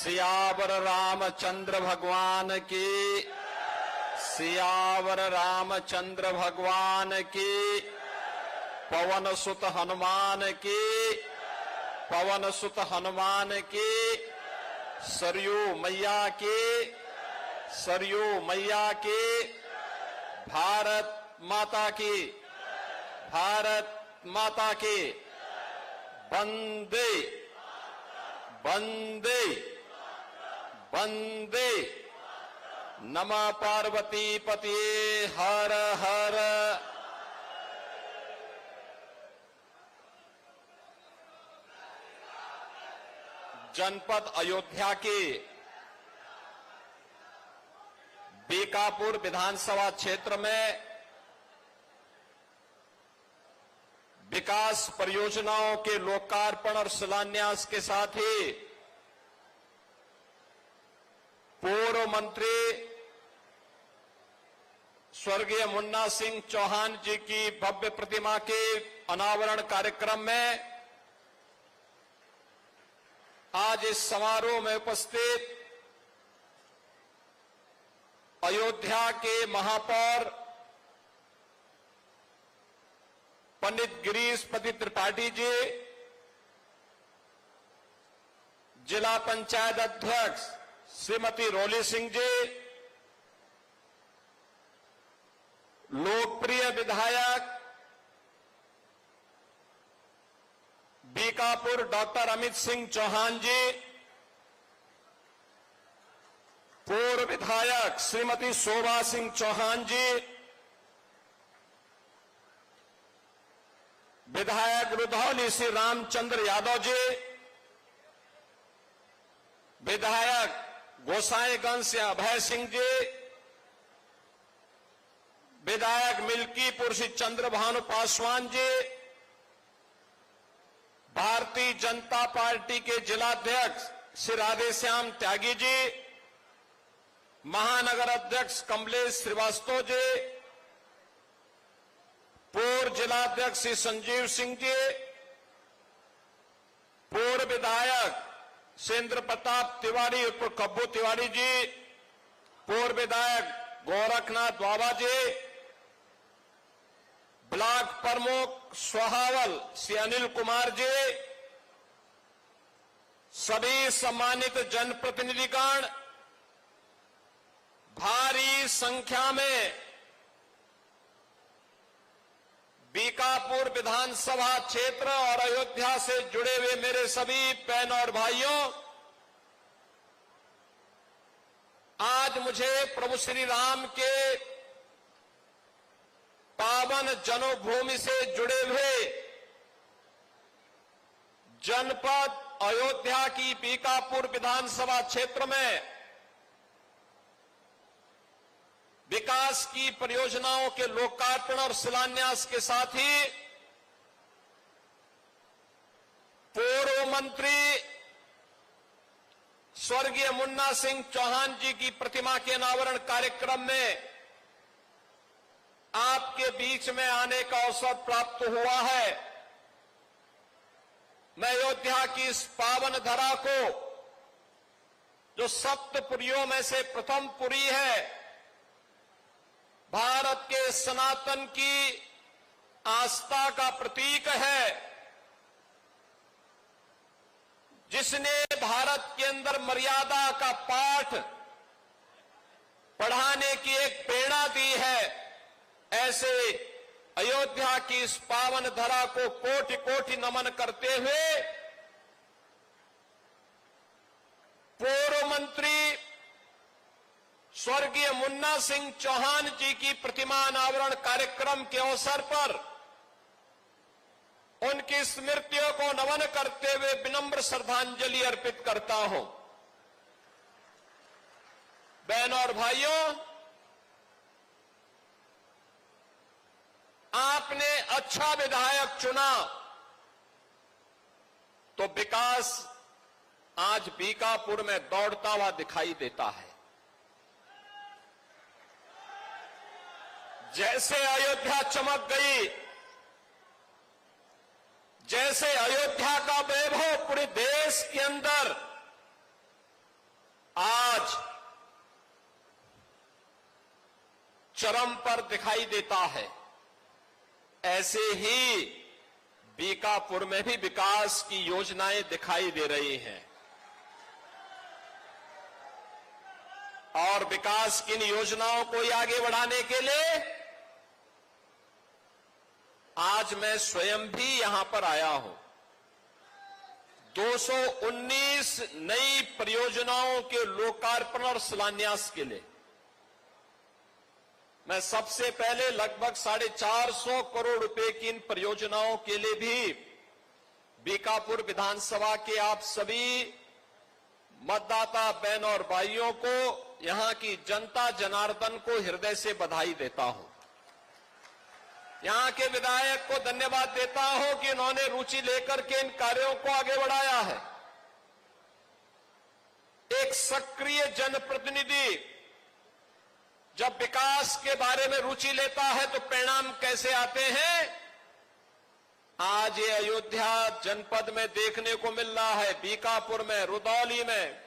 सियावर रामचंद्र भगवान की, सियावर रामचंद्र भगवान की, पवन सुत हनुमान की, पवन सुत हनुमान की, सरयू मैया की, सरयू मैया की, भारत माता की, भारत माता की, वंदे वंदे वंदे। नमः पार्वती पतिये हर हर। जनपद अयोध्या के बीकापुर विधानसभा क्षेत्र में विकास परियोजनाओं के लोकार्पण और शिलान्यास के साथ ही पूर्व मंत्री स्वर्गीय मुन्ना सिंह चौहान जी की भव्य प्रतिमा के अनावरण कार्यक्रम में आज इस समारोह में उपस्थित अयोध्या के महापौर पंडित गिरीश पति त्रिपाठी जी, जिला पंचायत अध्यक्ष श्रीमती रोली सिंह जी, लोकप्रिय विधायक बीकापुर डॉक्टर अमित सिंह चौहान जी, पूर्व विधायक श्रीमती शोभा सिंह चौहान जी, विधायक रुधौली श्री रामचंद्र यादव जी, विधायक गोसाईगंज से अभय सिंह जी, विधायक मिल्कीपुर श्री चंद्रभानु पासवान जी, भारतीय जनता पार्टी के जिलाध्यक्ष श्री राधेश्याम त्यागी जी, महानगर अध्यक्ष कमलेश श्रीवास्तव जी, पूर्व जिलाध्यक्ष श्री संजीव सिंह जी, पूर्व विधायक सेंद्र प्रताप तिवारी उर्फ कब्बू तिवारी जी, पूर्व विधायक गोरखनाथ बाबा जी, ब्लॉक प्रमुख सोहावल श्री अनिल कुमार जी, सभी सम्मानित जनप्रतिनिधिगण, भारी संख्या में बीकापुर विधानसभा क्षेत्र और अयोध्या से जुड़े हुए मेरे सभी बहन और भाइयों, आज मुझे प्रभु श्री राम के पावन जन्मभूमि से जुड़े हुए जनपद अयोध्या की बीकापुर विधानसभा क्षेत्र में विकास की परियोजनाओं के लोकार्पण और शिलान्यास के साथ ही पूर्व मंत्री स्वर्गीय मुन्ना सिंह चौहान जी की प्रतिमा के अनावरण कार्यक्रम में आपके बीच में आने का अवसर प्राप्त हुआ है। मैं अयोध्या की इस पावन धरा को, जो सप्तपुरियों में से प्रथम पुरी है, भारत के सनातन की आस्था का प्रतीक है, जिसने भारत के अंदर मर्यादा का पाठ पढ़ाने की एक प्रेरणा दी है, ऐसे अयोध्या की इस पावन धरा को कोटि कोटि नमन करते हुए पूर्व मंत्री स्वर्गीय मुन्ना सिंह चौहान जी की प्रतिमा अनावरण कार्यक्रम के अवसर पर उनकी स्मृतियों को नमन करते हुए विनम्र श्रद्धांजलि अर्पित करता हूं। बहनों और भाइयों, आपने अच्छा विधायक चुना तो विकास आज बीकापुर में दौड़ता हुआ दिखाई देता है। जैसे अयोध्या चमक गई, जैसे अयोध्या का वैभव पूरे देश के अंदर आज चरम पर दिखाई देता है। ऐसे ही बीकापुर में भी विकास की योजनाएं दिखाई दे रही हैं और विकास की इन योजनाओं को आगे बढ़ाने के लिए आज मैं स्वयं भी यहां पर आया हूं। 219 नई परियोजनाओं के लोकार्पण और शिलान्यास के लिए मैं सबसे पहले लगभग 450 करोड़ रुपए की इन परियोजनाओं के लिए भी बीकापुर विधानसभा के आप सभी मतदाता बहन और भाइयों को, यहां की जनता जनार्दन को हृदय से बधाई देता हूं। यहां के विधायक को धन्यवाद देता हूं कि उन्होंने रुचि लेकर के इन कार्यों को आगे बढ़ाया है। एक सक्रिय जनप्रतिनिधि जब विकास के बारे में रुचि लेता है तो परिणाम कैसे आते हैं, आज ये अयोध्या जनपद में देखने को मिल रहा है। बीकापुर में, रुदौली में,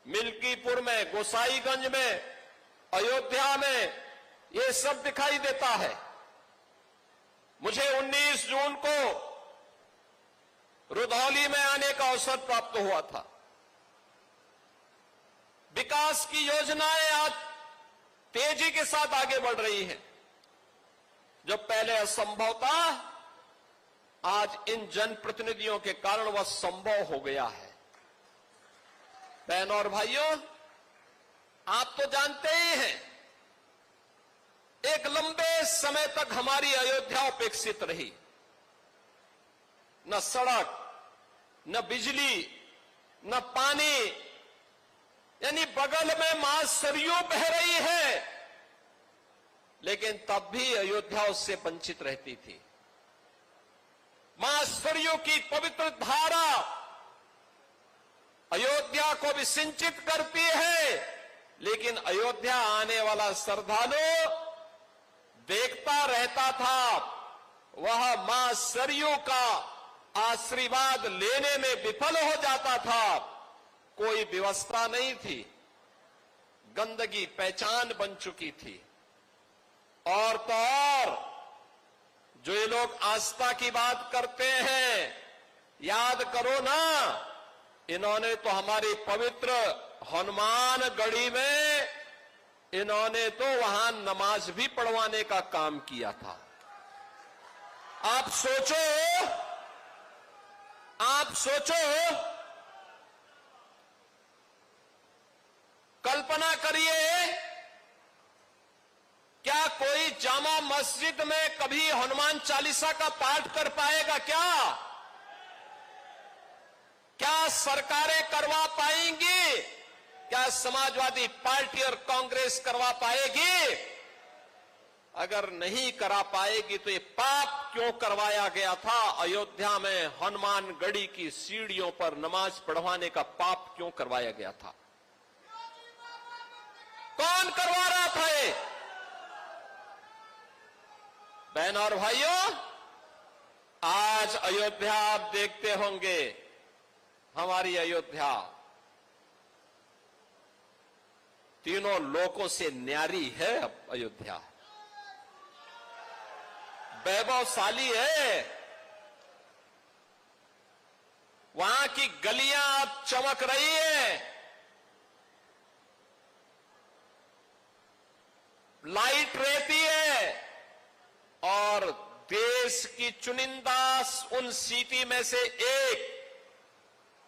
मिल्कीपुर में, गोसाईगंज में, अयोध्या में ये सब दिखाई देता है। मुझे 19 जून को रुदौली में आने का अवसर प्राप्त हुआ था। विकास की योजनाएं आज तेजी के साथ आगे बढ़ रही है। जो पहले असंभव था, आज इन जनप्रतिनिधियों के कारण वह संभव हो गया है। बहनों और भाइयों, आप तो जानते ही हैं, एक लंबे समय तक हमारी अयोध्या उपेक्षित रही। न सड़क, न बिजली, न पानी, यानी बगल में मां सरयू बह रही है, लेकिन तब भी अयोध्या उससे वंचित रहती थी। मां सरयू की पवित्र धारा अयोध्या को भी सिंचित करती है, लेकिन अयोध्या आने वाला श्रद्धालु देखता रहता था, वह मां सरयू का आशीर्वाद लेने में विफल हो जाता था। कोई व्यवस्था नहीं थी, गंदगी पहचान बन चुकी थी। और तो और जो ये लोग आस्था की बात करते हैं, याद करो ना, इन्होंने तो हमारी पवित्र हनुमानगढ़ी में इन्होंने तो वहां नमाज भी पढ़वाने का काम किया था। आप सोचो, कल्पना करिए, क्या कोई जामा मस्जिद में कभी हनुमान चालीसा का पाठ कर पाएगा? क्या सरकारें करवा पाएंगी? क्या समाजवादी पार्टी और कांग्रेस करवा पाएगी? अगर नहीं करा पाएगी तो ये पाप क्यों करवाया गया था? अयोध्या में हनुमानगढ़ी की सीढ़ियों पर नमाज पढ़वाने का पाप क्यों करवाया गया था? कौन करवा रहा था ये? बहन और भाइयों, आज अयोध्या आप देखते होंगे, हमारी अयोध्या तीनों लोकों से न्यारी है। अयोध्या वैभवशाली है। वहां की गलियां अब चमक रही है, लाइट रहती है, और देश की चुनिंदा उन सिटी में से एक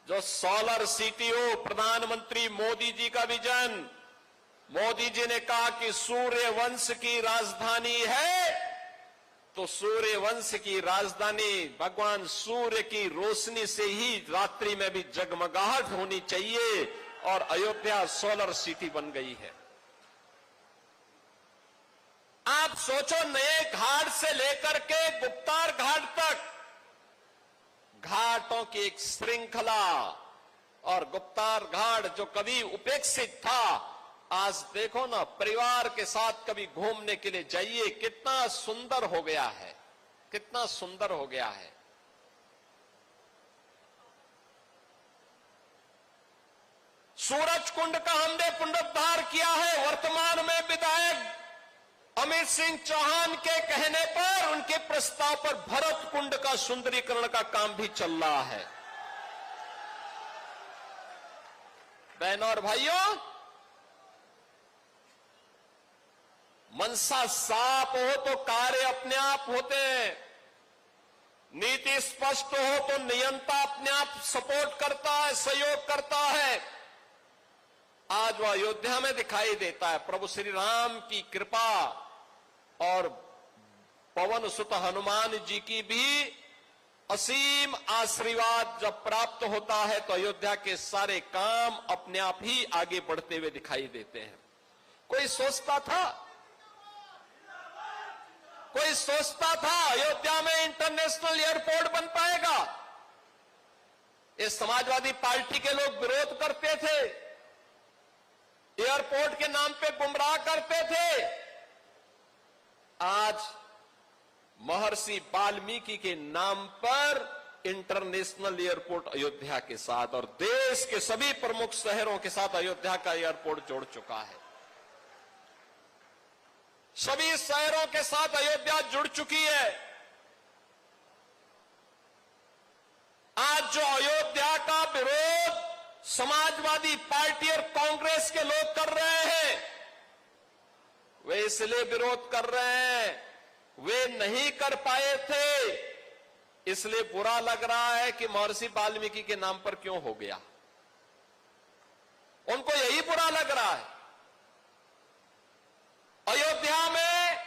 जो सोलर सिटी हो, प्रधानमंत्री मोदी जी का विजन। मोदी जी ने कहा कि सूर्य वंश की राजधानी है, तो सूर्य वंश की राजधानी भगवान सूर्य की रोशनी से ही रात्रि में भी जगमगाहट होनी चाहिए, और अयोध्या सोलर सिटी बन गई है। आप सोचो, नए घाट से लेकर के गुप्तार घाट तक घाटों की एक श्रृंखला, और गुप्तार घाट जो कभी उपेक्षित था, आज देखो ना, परिवार के साथ कभी घूमने के लिए जाइए, कितना सुंदर हो गया है, कितना सुंदर हो गया है। सूरज कुंड का हमने पुनरुद्धार किया है। वर्तमान में विधायक अमित सिंह चौहान के कहने पर, उनके प्रस्ताव पर भरत कुंड का सुंदरीकरण का काम भी चल रहा है। बहनों और भाइयों, मनसा साफ हो तो कार्य अपने आप होते हैं। नीति स्पष्ट हो तो नियंता अपने आप सपोर्ट करता है, सहयोग करता है। आज वह अयोध्या में दिखाई देता है। प्रभु श्री राम की कृपा और पवन सुत हनुमान जी की भी असीम आशीर्वाद जब प्राप्त होता है तो अयोध्या के सारे काम अपने आप ही आगे बढ़ते हुए दिखाई देते हैं। कोई सोचता था अयोध्या में इंटरनेशनल एयरपोर्ट बन पाएगा? ये समाजवादी पार्टी के लोग विरोध करते थे, एयरपोर्ट के नाम पे गुमराह करते थे। आज महर्षि वाल्मीकि के नाम पर इंटरनेशनल एयरपोर्ट अयोध्या के साथ और देश के सभी प्रमुख शहरों के साथ अयोध्या का एयरपोर्ट जोड़ चुका है। सभी शहरों के साथ अयोध्या जुड़ चुकी है। आज जो अयोध्या का विरोध समाजवादी पार्टी और कांग्रेस के लोग कर रहे हैं, वे इसलिए विरोध कर रहे हैं, वे नहीं कर पाए थे, इसलिए बुरा लग रहा है कि महर्षि वाल्मीकि के नाम पर क्यों हो गया। उनको यही बुरा लग रहा है। अयोध्या में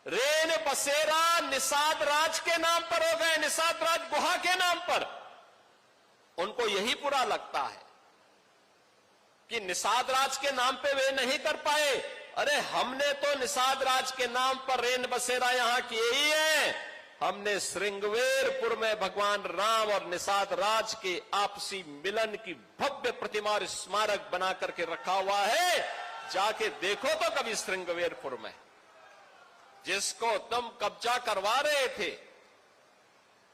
रेन बसेरा निषाद राज के नाम पर हो गए, निषाद राज गुहा के नाम पर। उनको यही बुरा लगता है कि निषाद राज के नाम पे वे नहीं कर पाए। अरे हमने तो निषाद राज के नाम पर रेन बसेरा यहां किए ही है। हमने श्रृंगवेरपुर में भगवान राम और निषाद राज के आपसी मिलन की भव्य प्रतिमा और स्मारक बना करके रखा हुआ है। जाके देखो तो कभी श्रृंगवेरपुर में, जिसको तुम कब्जा करवा रहे थे,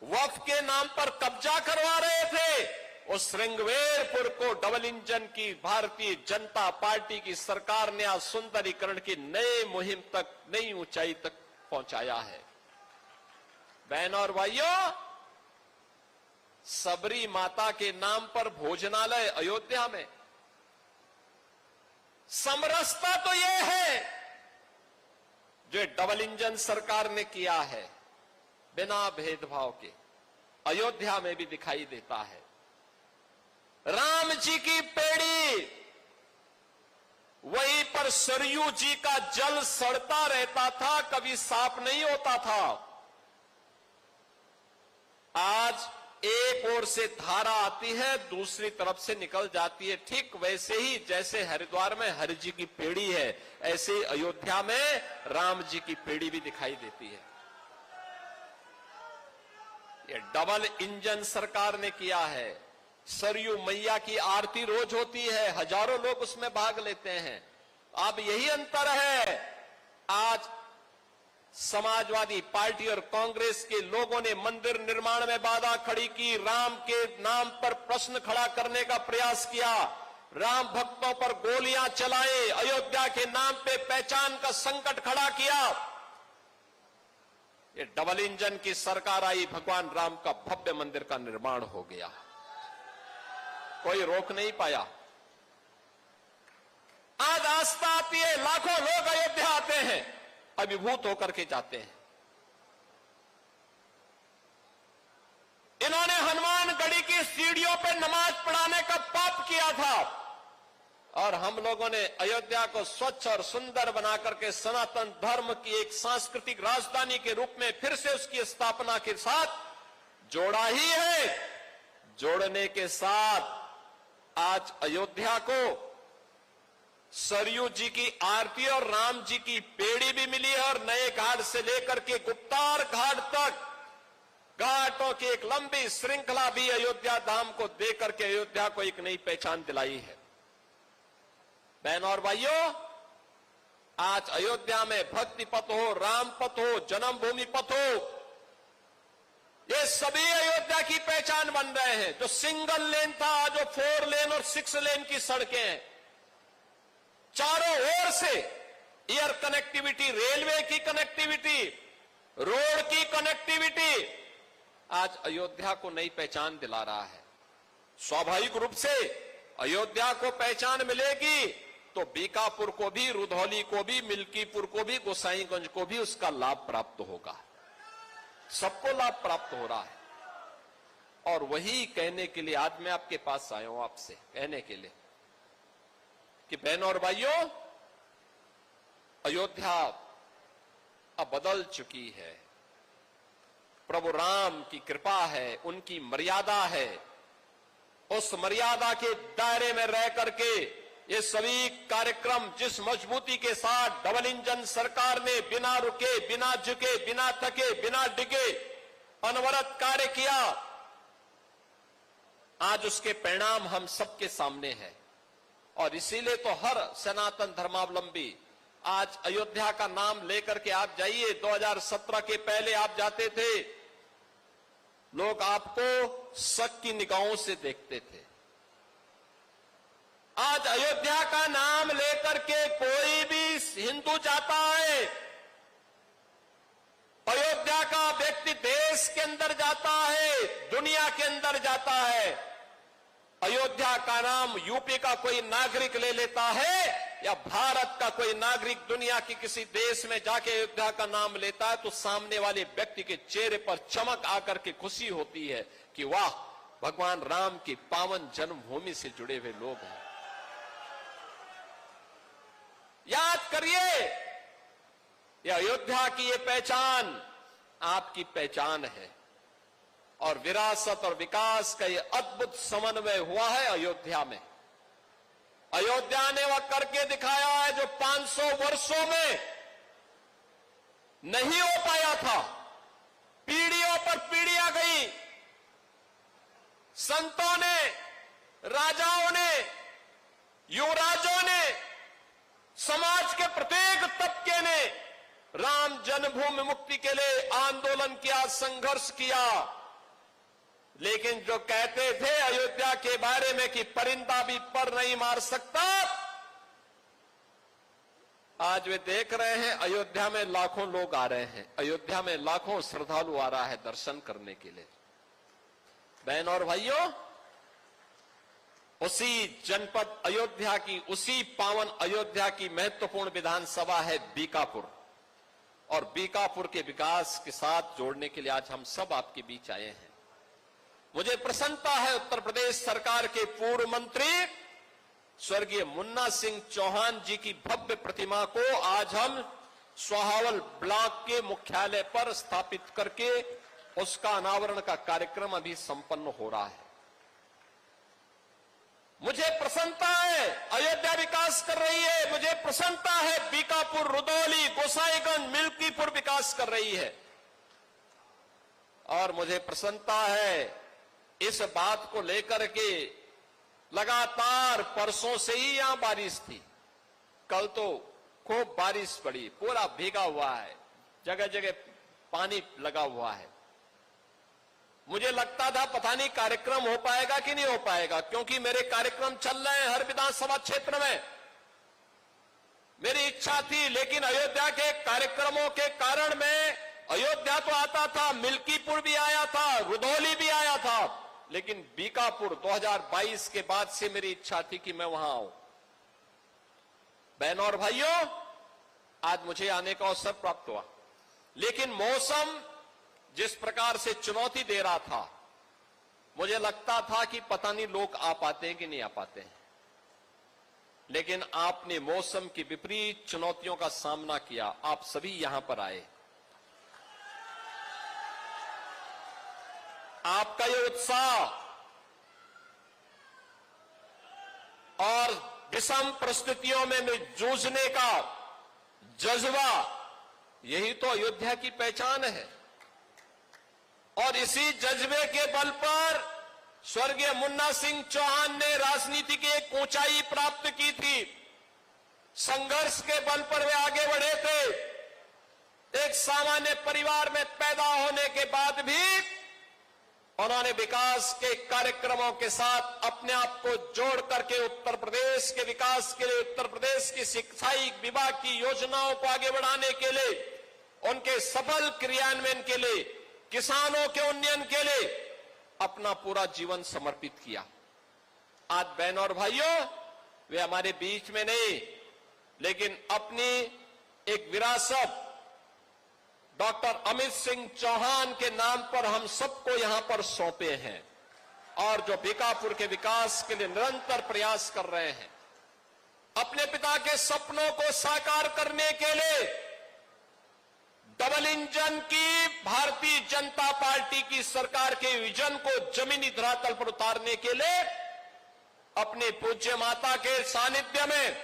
वक्फ के नाम पर कब्जा करवा रहे थे, उस श्रृंगवेरपुर को डबल इंजन की भारतीय जनता पार्टी की सरकार ने आज सुंदरीकरण की नई मुहिम तक, नई ऊंचाई तक पहुंचाया है। बहनों और भाइयों, सबरी माता के नाम पर भोजनालय अयोध्या में। समरसता तो यह है जो डबल इंजन सरकार ने किया है, बिना भेदभाव के अयोध्या में भी दिखाई देता है। राम जी की पेड़ी, वहीं पर सरयू जी का जल सड़ता रहता था, कभी साफ नहीं होता था। आज एक ओर से धारा आती है, दूसरी तरफ से निकल जाती है। ठीक वैसे ही जैसे हरिद्वार में हरि जी की पेड़ी है, ऐसे ही अयोध्या में राम जी की पेड़ी भी दिखाई देती है। ये डबल इंजन सरकार ने किया है। सरयू मैया की आरती रोज होती है, हजारों लोग उसमें भाग लेते हैं। अब यही अंतर है, आज समाजवादी पार्टी और कांग्रेस के लोगों ने मंदिर निर्माण में बाधा खड़ी की, राम के नाम पर प्रश्न खड़ा करने का प्रयास किया, राम भक्तों पर गोलियां चलाई, अयोध्या के नाम पे पहचान का संकट खड़ा किया। ये डबल इंजन की सरकार आई, भगवान राम का भव्य मंदिर का निर्माण हो गया, कोई रोक नहीं पाया। आज आस्था आती है, लाखों लोग अयोध्या आते हैं, अभिभूत होकर के जाते हैं। इन्होंने हनुमानगढ़ी की सीढ़ियों पर नमाज पढ़ाने का पाप किया था और हम लोगों ने अयोध्या को स्वच्छ और सुंदर बना करके सनातन धर्म की एक सांस्कृतिक राजधानी के रूप में फिर से उसकी स्थापना के साथ जोड़ा ही है। जोड़ने के साथ आज अयोध्या को सरयू जी की आरती और राम जी की पेड़ी भी मिली है और नए घाट से लेकर के गुप्तार घाट तक घाटों की एक लंबी श्रृंखला भी अयोध्या धाम को देकर के अयोध्या को एक नई पहचान दिलाई है। बहनों और भाइयों, आज अयोध्या में भक्ति पथ हो, राम पथ हो, जन्मभूमि पथ हो, ये सभी अयोध्या की पहचान बन रहे हैं। जो सिंगल लेन था, जो 4 लेन और 6 लेन की सड़कें हैं, चारों ओर से एयर कनेक्टिविटी, रेलवे की कनेक्टिविटी, रोड की कनेक्टिविटी आज अयोध्या को नई पहचान दिला रहा है। स्वाभाविक रूप से अयोध्या को पहचान मिलेगी तो बीकापुर को भी, रुधौली को भी, मिल्कीपुर को भी, गोसाईगंज को भी उसका लाभ प्राप्त होगा। सबको लाभ प्राप्त हो रहा है। और वही कहने के लिए आज मैं आपके पास आया हूं, आपसे कहने के लिए कि बहनों और भाइयों, अयोध्या अब बदल चुकी है। प्रभु राम की कृपा है, उनकी मर्यादा है। उस मर्यादा के दायरे में रह करके ये सभी कार्यक्रम जिस मजबूती के साथ डबल इंजन सरकार ने बिना रुके, बिना झुके, बिना थके, बिना डिगे अनवरत कार्य किया, आज उसके परिणाम हम सबके सामने हैं। और इसीलिए तो हर सनातन धर्मावलंबी आज अयोध्या का नाम लेकर के आप जाइए। 2017 के पहले आप जाते थे, लोग आपको शक की निगाहों से देखते थे। आज अयोध्या का नाम लेकर के कोई भी हिंदू जाता है, अयोध्या का व्यक्ति देश के अंदर जाता है, दुनिया के अंदर जाता है। अयोध्या का नाम यूपी का कोई नागरिक ले लेता है या भारत का कोई नागरिक दुनिया की किसी देश में जाके अयोध्या का नाम लेता है तो सामने वाले व्यक्ति के चेहरे पर चमक आकर के खुशी होती है कि वाह, भगवान राम की पावन जन्मभूमि से जुड़े हुए लोग हैं। याद करिए, यह अयोध्या की ये पहचान आपकी पहचान है और विरासत और विकास का ये अद्भुत समन्वय हुआ है अयोध्या में। अयोध्या ने वह करके दिखाया है जो 500 वर्षों में नहीं हो पाया था। पीढ़ियों पर पीढ़ियां गई, संतों ने, राजाओं ने, युवराजों ने, समाज के प्रत्येक तबके ने राम जन्मभूमि मुक्ति के लिए आंदोलन किया, संघर्ष किया। लेकिन जो कहते थे अयोध्या के बारे में कि परिंदा भी पर नहीं मार सकता, आज वे देख रहे हैं अयोध्या में लाखों लोग आ रहे हैं, अयोध्या में लाखों श्रद्धालु आ रहा है दर्शन करने के लिए। बहन और भाइयों, उसी जनपद अयोध्या की, उसी पावन अयोध्या की महत्वपूर्ण विधानसभा है बीकापुर, और बीकापुर के विकास के साथ जोड़ने के लिए आज हम सब आपके बीच आए हैं। मुझे प्रसन्नता है उत्तर प्रदेश सरकार के पूर्व मंत्री स्वर्गीय मुन्ना सिंह चौहान जी की भव्य प्रतिमा को आज हम सोहावल ब्लॉक के मुख्यालय पर स्थापित करके उसका अनावरण का कार्यक्रम अभी संपन्न हो रहा है। मुझे प्रसन्नता है अयोध्या विकास कर रही है, मुझे प्रसन्नता है बीकापुर, रुधौली, गोसाईगंज, मिल्कीपुर विकास कर रही है, और मुझे प्रसन्नता है इस बात को लेकर के लगातार परसों से ही यहां बारिश थी, कल तो खूब बारिश पड़ी, पूरा भीगा हुआ है, जगह जगह पानी लगा हुआ है। मुझे लगता था पता नहीं कार्यक्रम हो पाएगा कि नहीं हो पाएगा, क्योंकि मेरे कार्यक्रम चल रहे हैं हर विधानसभा क्षेत्र में। मेरी इच्छा थी, लेकिन अयोध्या के कार्यक्रमों के कारण मैं अयोध्या तो आता था, मिल्कीपुर भी आया था, रुधौली भी आया था, लेकिन बीकापुर 2022 के बाद से मेरी इच्छा थी कि मैं वहां आऊं। बहनों और भाइयों, आज मुझे आने का अवसर प्राप्त हुआ, लेकिन मौसम जिस प्रकार से चुनौती दे रहा था, मुझे लगता था कि पता नहीं लोग आ पाते हैं कि नहीं आ पाते हैं, लेकिन आपने मौसम की विपरीत चुनौतियों का सामना किया, आप सभी यहां पर आए। आपका ये उत्साह और विषम परिस्थितियों में जूझने का जज्बा, यही तो अयोध्या की पहचान है। और इसी जज्बे के बल पर स्वर्गीय मुन्ना सिंह चौहान ने राजनीति की एक ऊंचाई प्राप्त की थी। संघर्ष के बल पर वे आगे बढ़े थे। एक सामान्य परिवार में पैदा होने के बाद भी उन्होंने विकास के कार्यक्रमों के साथ अपने आप को जोड़ करके उत्तर प्रदेश के विकास के लिए, उत्तर प्रदेश की शिक्षाई विभाग की योजनाओं को आगे बढ़ाने के लिए, उनके सफल क्रियान्वयन के लिए, किसानों के उन्नयन के लिए अपना पूरा जीवन समर्पित किया। आज बहनों और भाइयों, वे हमारे बीच में नहीं, लेकिन अपनी एक विरासत डॉक्टर अमित सिंह चौहान के नाम पर हम सबको यहां पर सौंपे हैं और जो बीकापुर के विकास के लिए निरंतर प्रयास कर रहे हैं। अपने पिता के सपनों को साकार करने के लिए डबल इंजन की भारतीय जनता पार्टी की सरकार के विजन को जमीनी धरातल पर उतारने के लिए अपने पूज्य माता के सानिध्य में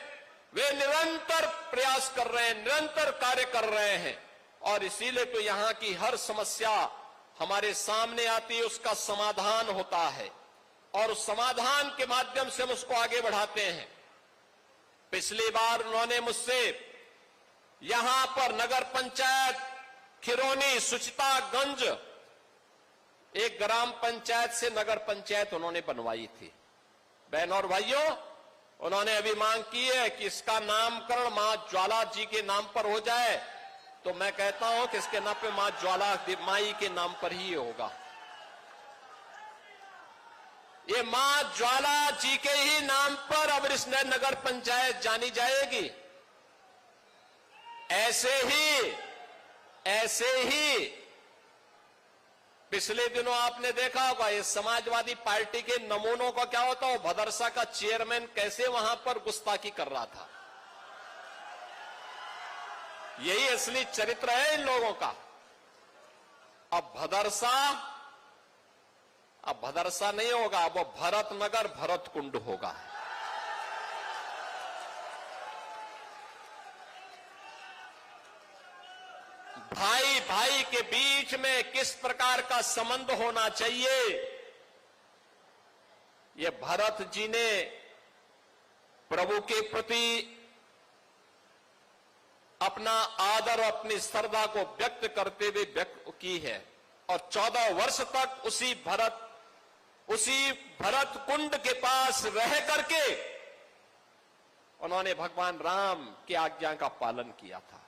वे निरंतर प्रयास कर रहे हैं, निरंतर कार्य कर रहे हैं। और इसीलिए तो यहां की हर समस्या हमारे सामने आती है, उसका समाधान होता है और उस समाधान के माध्यम से हम उसको आगे बढ़ाते हैं। पिछली बार उन्होंने मुझसे यहां पर नगर पंचायत खिरोनी सुचितागंज एक ग्राम पंचायत से नगर पंचायत उन्होंने बनवाई थी। बहनों और भाइयों, उन्होंने अभी मांग की है कि इसका नामकरण मां ज्वाला जी के नाम पर हो जाए, तो मैं कहता हूं कि इसके नाम पे मां ज्वाला माई के नाम पर ही होगा। ये मां ज्वाला जी के ही नाम पर अब इस नगर पंचायत जानी जाएगी। ऐसे ही पिछले दिनों आपने देखा होगा ये समाजवादी पार्टी के नमूनों का क्या होता है, भदरसा का चेयरमैन कैसे वहां पर गुस्ताखी कर रहा था। यही असली चरित्र है इन लोगों का। अब भदरसा नहीं होगा, अब वो भरतनगर भरत कुंड होगा। भाई भाई के बीच में किस प्रकार का संबंध होना चाहिए, ये भरत जी ने प्रभु के प्रति अपना आदर और अपनी श्रद्धा को व्यक्त करते हुए व्यक्त की है और 14 वर्ष तक उसी भरत कुंड के पास रह करके उन्होंने भगवान राम की आज्ञा का पालन किया था।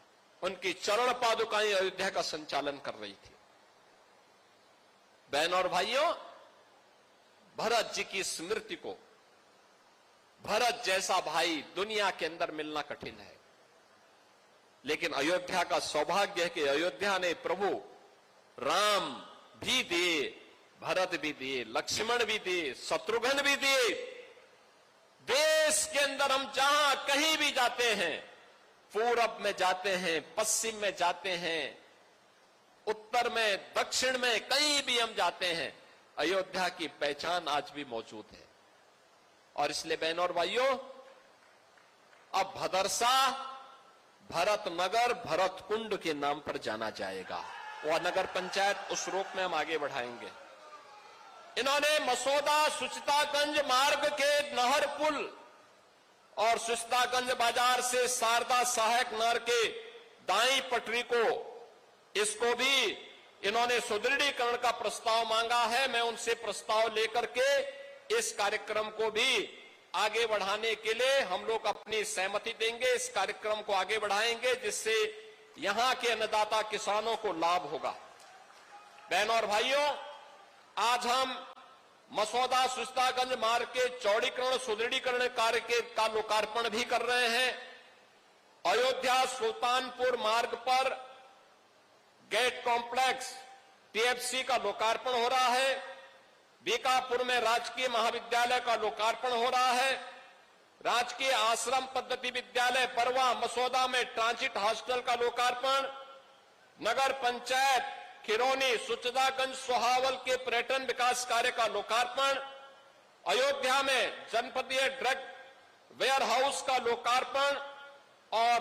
उनकी चरण पादुकाएं अयोध्या का संचालन कर रही थी। बहनों और भाइयों, भरत जी की स्मृति को, भरत जैसा भाई दुनिया के अंदर मिलना कठिन है, लेकिन अयोध्या का सौभाग्य है कि अयोध्या ने प्रभु राम भी दिए, भरत भी दिए, लक्ष्मण भी दिए, शत्रुघ्न भी दिए। देश के अंदर हम जहां कहीं भी जाते हैं, पूरब में जाते हैं, पश्चिम में जाते हैं, उत्तर में, दक्षिण में, कहीं भी हम जाते हैं, अयोध्या की पहचान आज भी मौजूद है। और इसलिए बहनों और भाइयों, अब भदरसा भरतनगर भरत कुंड के नाम पर जाना जाएगा। वह नगर पंचायत उस रूप में हम आगे बढ़ाएंगे। इन्होंने मसौदा सुचितागंज मार्ग के नहर पुल और सुचितागंज बाजार से शारदा सहायक नहर के दाई पटरी को, इसको भी इन्होंने सुदृढ़ीकरण का प्रस्ताव मांगा है। मैं उनसे प्रस्ताव लेकर के इस कार्यक्रम को भी आगे बढ़ाने के लिए हम लोग अपनी सहमति देंगे, इस कार्यक्रम को आगे बढ़ाएंगे, जिससे यहां के अन्नदाता किसानों को लाभ होगा। बहनों और भाइयों, आज हम मसौदा सुचितागंज मार्ग के चौड़ीकरण सुदृढ़ीकरण कार्य का लोकार्पण भी कर रहे हैं। अयोध्या सुल्तानपुर मार्ग पर गेट कॉम्प्लेक्स टीएफसी का लोकार्पण हो रहा है। बीकापुर में राजकीय महाविद्यालय का लोकार्पण हो रहा है। राजकीय आश्रम पद्धति विद्यालय परवा मसौदा में ट्रांजिट हॉस्टल का लोकार्पण। नगर पंचायत खिरोनी सुचितागंज सोहावल के पर्यटन विकास कार्य का लोकार्पण। अयोध्या में जनपदीय ड्रग वेयर हाउस का लोकार्पण और